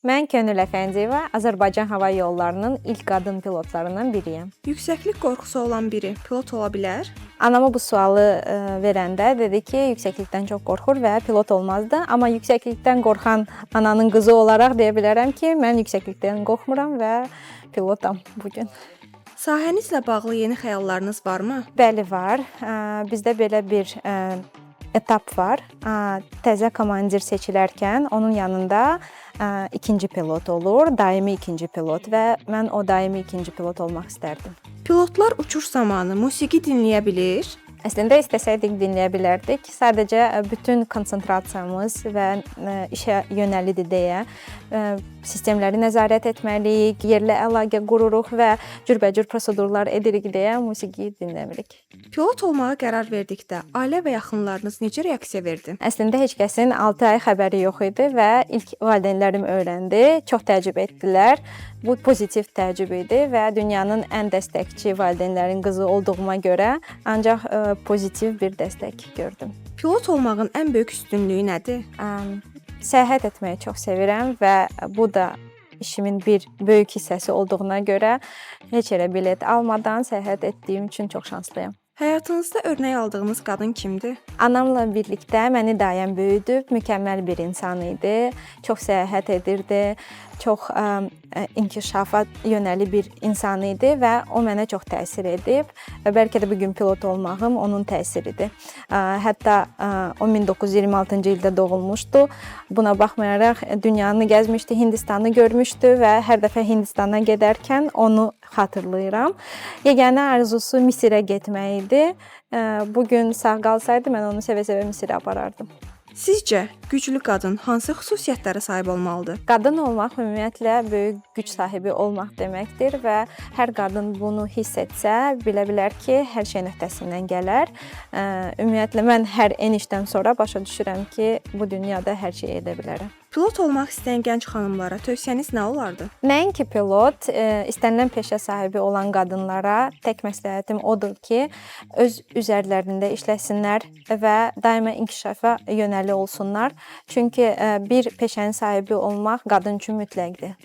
Mən Könül Əfəndiyeva, Azərbaycan Hava Yollarının ilk qadın pilotlarından biriyəm. Yüksəklik qorxusu olan biri pilot ola bilər? Anama bu sualı verəndə dedi ki, yüksəklikdən çox qorxur və pilot olmazdı. Amma yüksəklikdən qorxan ananın qızı olaraq deyə bilərəm ki, mən yüksəklikdən qorxmuram və pilotam bugün. Sahənizlə bağlı yeni xəyallarınız varmı? Bəli, var. Bizdə belə bir etap var. Təzə komandir seçilərkən onun yanında ikinci pilot olur, daimi ikinci pilot və mən o daimi ikinci pilot olmaq istərdim. Pilotlar uçuş zamanı musiqi dinləyə bilir? Əslində istəsəydik dinləyə bilərdik. Sadəcə bütün konsentrasiyamız və işə yönəlidir deyə sistemləri nəzarət etməliyik, yerlə əlaqə qururuq və cürbəcür prosedurlar edirik deyə musiqi dinləmirik. Pilot olmağa qərar verdikdə ailə və yaxınlarınız necə reaksiya verdi? Əslində heç kəsin 6 ay xəbəri yox idi və ilk valideynlərim öyrəndi. Çox təəccüb etdilər. Bu pozitiv təəccüb idi və dünyanın ən dəstəkçi valideynlərin qızı olduğuma görə ancaq pozitiv bir dəstək gördüm. Pilot olmağın ən böyük üstünlüyü nədir? Səyahət etməyi çox sevirəm və bu da işimin bir böyük hissəsi olduğuna görə heç elə bilet almadan səyahət etdiyim üçün çox şanslıyam. Həyatınızda örnək aldığınız qadın kimdir? Anamla birlikdə məni dayəm böyüdüb, mükəmməl bir insan idi. Çox səyahət edirdi, çox inkişafa yönəli bir insan idi və o mənə çox təsir edib və bəlkə də bu gün pilot olmağım onun təsiridir. Hətta o 1926-cı ildə doğulmuşdu. Buna baxmayaraq dünyanı gəzmişdi, Hindistanı görmüşdü və hər dəfə Hindistana gedərkən onu xatırlayıram. Yeganə arzusu Misirə getmək idi. Bu gün sağ qalsaydı mən onu sevə-sevə Misirə aparardım. Sizcə güclü qadın hansı xüsusiyyətlərə sahib olmalıdır? Qadın olmaq ümumiyyətlə böyük güc sahibi olmaq deməkdir və hər qadın bunu hiss etsə, bilə bilər ki, hər şeyin öhdəsindən gələr. Ümumiyyətlə mən hər enişdən sonra başa düşürəm ki, bu dünyada hər şey edə bilərəm. Pilot olmaq istəyən gənc xanımlara tövsiyəniz nə olardı? Nəinki pilot, istənilən peşə sahibi olan qadınlara tək məsləhətim odur ki, öz üzərlərində işləsinlər və daima inkişafa yönəli olsunlar. Çünki bir peşənin sahibi olmaq qadın üçün mütləqdir.